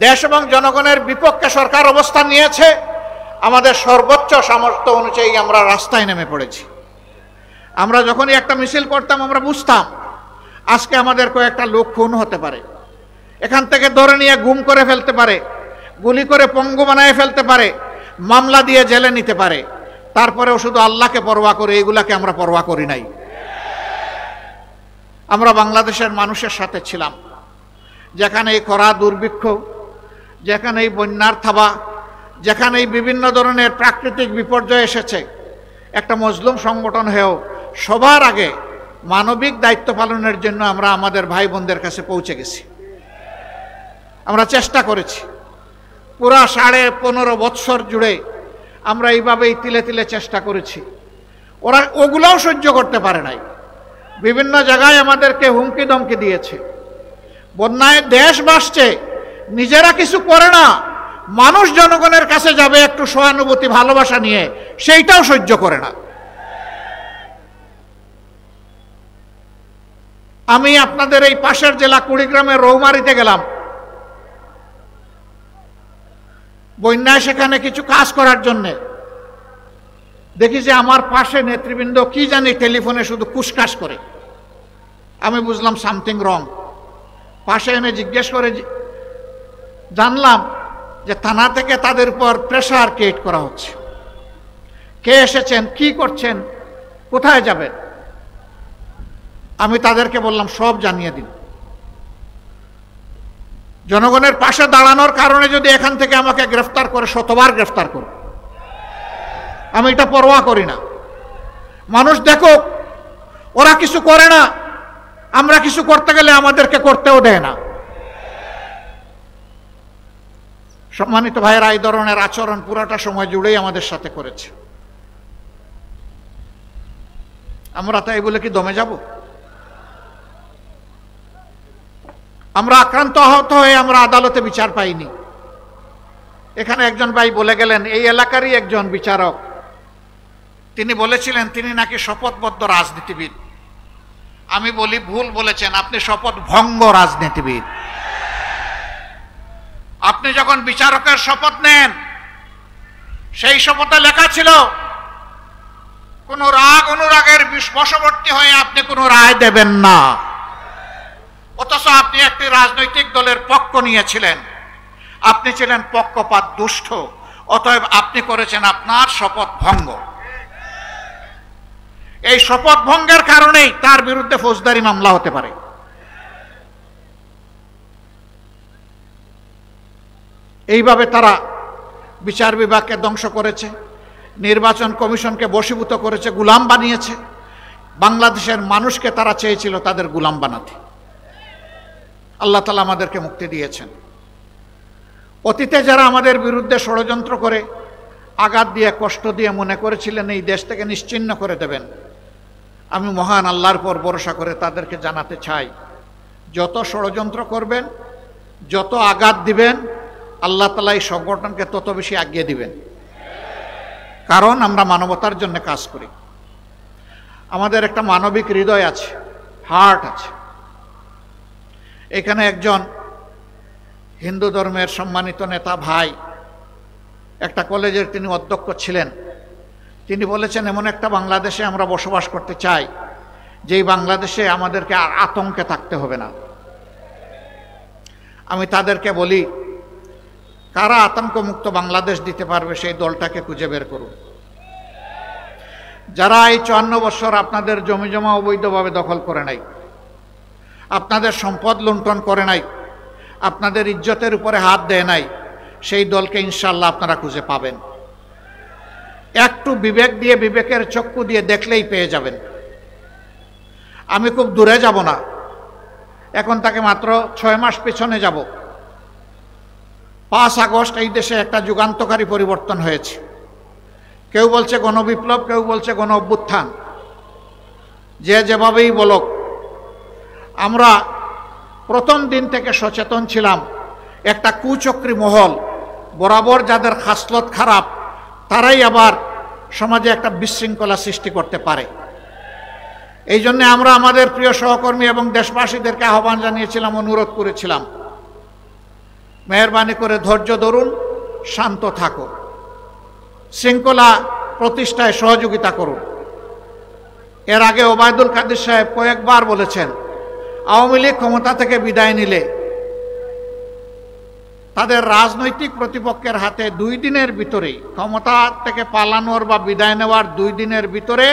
দেশ এবং জনগণের বিপক্ষে সরকার অবস্থান নিয়েছে, আমাদের সর্বোচ্চ সামর্থ্য অনুযায়ী আমরা রাস্তায় নেমে পড়েছি। আমরা যখনই একটা মিছিল করতাম আমরা বুঝতাম আজকে আমাদের কয়েকটা লোক খুন হতে পারে, এখান থেকে ধরে নিয়ে গুম করে ফেলতে পারে, গুলি করে পঙ্গু বানায় ফেলতে পারে, মামলা দিয়ে জেলে নিতে পারে। তারপরেও শুধু আল্লাহকে পরোয়া করে এগুলাকে আমরা পরোয়া করি নাই। আমরা বাংলাদেশের মানুষের সাথে ছিলাম। যেখানে এই খরা দুর্ভিক্ষ, যেখানে এই বন্যার থাবা, যেখানে এই বিভিন্ন ধরনের প্রাকৃতিক বিপর্যয় এসেছে, একটা মজলুম সংগঠন হয়েও সবার আগে মানবিক দায়িত্ব পালনের জন্য আমরা আমাদের ভাই বোনদের কাছে পৌঁছে গেছি। আমরা চেষ্টা করেছি পুরা 15.5 বৎসর জুড়ে আমরা এইভাবেই তিলে তিলে চেষ্টা করেছি। ওরা ওগুলোও সহ্য করতে পারে নাই, বিভিন্ন জায়গায় আমাদেরকে হুমকি ধমকি দিয়েছে। বন্যায় দেশ ভাসছে, নিজেরা কিছু করে না, মানুষ জনগণের কাছে যাবে একটু সহানুভূতি ভালোবাসা নিয়ে, সেইটাও সহ্য করে না। আমি আপনাদের এই পাশের জেলা কুড়িগ্রামের রৌমারীতে গেলাম, বন্যায় সেখানে কিছু কাজ করার জন্য। দেখি যে আমার পাশে নেতৃবৃন্দ কি জানি টেলিফোনে শুধু কুসকাস করে। আমি বুঝলাম সামথিং রং। পাশে এনে জিজ্ঞেস করে জানলাম যে থানা থেকে তাদের উপর প্রেসার ক্রিয়েট করা হচ্ছে। কে এসেছেন, কি করছেন, কোথায় যাবেন? আমি তাদেরকে বললাম সব জানিয়ে দিন। জনগণের পাশে দাঁড়ানোর কারণে যদি এখান থেকে আমাকে গ্রেফতার করে, শতবার গ্রেফতার করব, আমি এটা পরোয়া করি না। মানুষ দেখুক, ওরা কিছু করে না, আমরা কিছু করতে গেলে আমাদেরকে করতেও দেয় না। সম্মানিত ভাইয়েরা, এই ধরনের আচরণ পুরাটা সময় জুড়েই আমাদের সাথে করেছে। আমরা তাই বলে কি দমে যাব? আমরা আক্রান্ত আহত হয়ে আমরা আদালতে বিচার পাইনি। এখানে একজন ভাই বলে গেলেন, এই এলাকারই একজন বিচারক, তিনি বলেছিলেন তিনি নাকি শপথবদ্ধ রাজনীতিবিদ। আমি বলি ভুল বলেছেন, আপনি শপথ ভঙ্গ রাজনীতিবিদ। আপনি যখন বিচারকের শপথ নেন, সেই শপথে লেখা ছিল কোন রাগ অনুরাগের বশবর্তী হয়ে আপনি কোনো রায় দেবেন না। অথচ আপনি একটি রাজনৈতিক দলের পক্ষ নিয়েছিলেন, আপনি ছিলেন পক্ষপাত দুষ্ট, অতএব আপনি করেছেন আপনার শপথ ভঙ্গ। এই শপথ ভঙ্গের কারণেই তার বিরুদ্ধে ফৌজদারি মামলা হতে পারে। এইভাবে তারা বিচার বিভাগকে ধ্বংস করেছে, নির্বাচন কমিশনকে বশীভূত করেছে, গোলাম বানিয়েছে। বাংলাদেশের মানুষকে তারা চেয়েছিল তাদের গোলাম বানাতে। আল্লাহ তাআলা আমাদেরকে মুক্তি দিয়েছেন। অতীতে যারা আমাদের বিরুদ্ধে ষড়যন্ত্র করে আঘাত দিয়ে কষ্ট দিয়ে মনে করেছিলেন এই দেশ থেকে নিশ্চিহ্ন করে দেবেন, আমি মহান আল্লাহর পর ভরসা করে তাদেরকে জানাতে চাই, যত ষড়যন্ত্র করবেন, যত আঘাত দিবেন, আল্লাহ তাআলা এই সংগঠনকে তত বেশি এগিয়ে দিবেন। কারণ আমরা মানবতার জন্য কাজ করি। আমাদের একটা মানবিক হৃদয় আছে, হার্ট আছে। এখানে একজন হিন্দু ধর্মের সম্মানিত নেতা ভাই, একটা কলেজের তিনি অধ্যক্ষ ছিলেন, তিনি বলেছেন এমন একটা বাংলাদেশে আমরা বসবাস করতে চাই যেই বাংলাদেশে আমাদেরকে আর আতঙ্কে থাকতে হবে না। আমি তাদেরকে বলি, কারা আতঙ্কমুক্ত বাংলাদেশ দিতে পারবে সেই দলটাকে খুঁজে বের করুন। যারা এই 54 বছর আপনাদের জমি জমা অবৈধভাবে দখল করে নাই, আপনাদের সম্পদ লুণ্ঠন করে নাই, আপনাদের ইজ্জতের উপরে হাত দেয় নাই, সেই দলকে ইনশাআল্লাহ আপনারা খুঁজে পাবেন। একটু বিবেক দিয়ে, বিবেকের চক্ষু দিয়ে দেখলেই পেয়ে যাবেন। আমি খুব দূরে যাব না, এখন তাকে মাত্র 6 মাস পেছনে যাব। 5 আগস্ট এই দেশে একটা যুগান্তকারী পরিবর্তন হয়েছে। কেউ বলছে গণবিপ্লব, কেউ বলছে গণ অভ্যুত্থান, যে যেভাবেই বলুক, আমরা প্রথম দিন থেকে সচেতন ছিলাম একটা কুচক্রী মহল, বরাবর যাদের খাসলত খারাপ, তারাই আবার সমাজে একটা বিশৃঙ্খলা সৃষ্টি করতে পারে। এই জন্য আমরা আমাদের প্রিয় সহকর্মী এবং দেশবাসীদেরকে আহ্বান জানিয়েছিলাম, অনুরোধ করেছিলাম, মেহেরবানি করে ধৈর্য ধরুন, শান্ত থাকুন, শৃঙ্খলা প্রতিষ্ঠায় সহযোগিতা করুন। এর আগে ওবায়দুল কাদের সাহেব কয়েকবার বলেছেন, আওয়ামী লীগ ক্ষমতা থেকে বিদায় নিলে তাদের রাজনৈতিক প্রতিপক্ষের হাতে 2 দিনের ভিতরেই, ক্ষমতা থেকে পালানোর বা বিদায় নেওয়ার 2 দিনের ভিতরে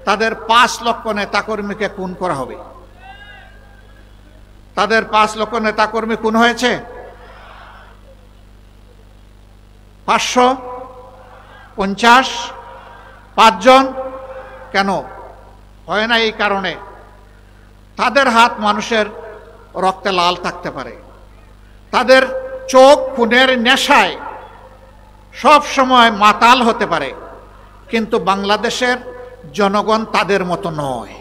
তাদের 5 লক্ষ নেতাকর্মীকে খুন করা হবে। তাদের 5 লক্ষ নেতাকর্মী খুন হয়েছে? 550 5 জন কেন হয় না? এই কারণে তাদের হাত মানুষের রক্তে লাল থাকতে পারে, তাদের চোখ খুনের নেশায় সব সময় মাতাল হতে পারে, কিন্তু বাংলাদেশের জনগণ তাদের মতো নয়।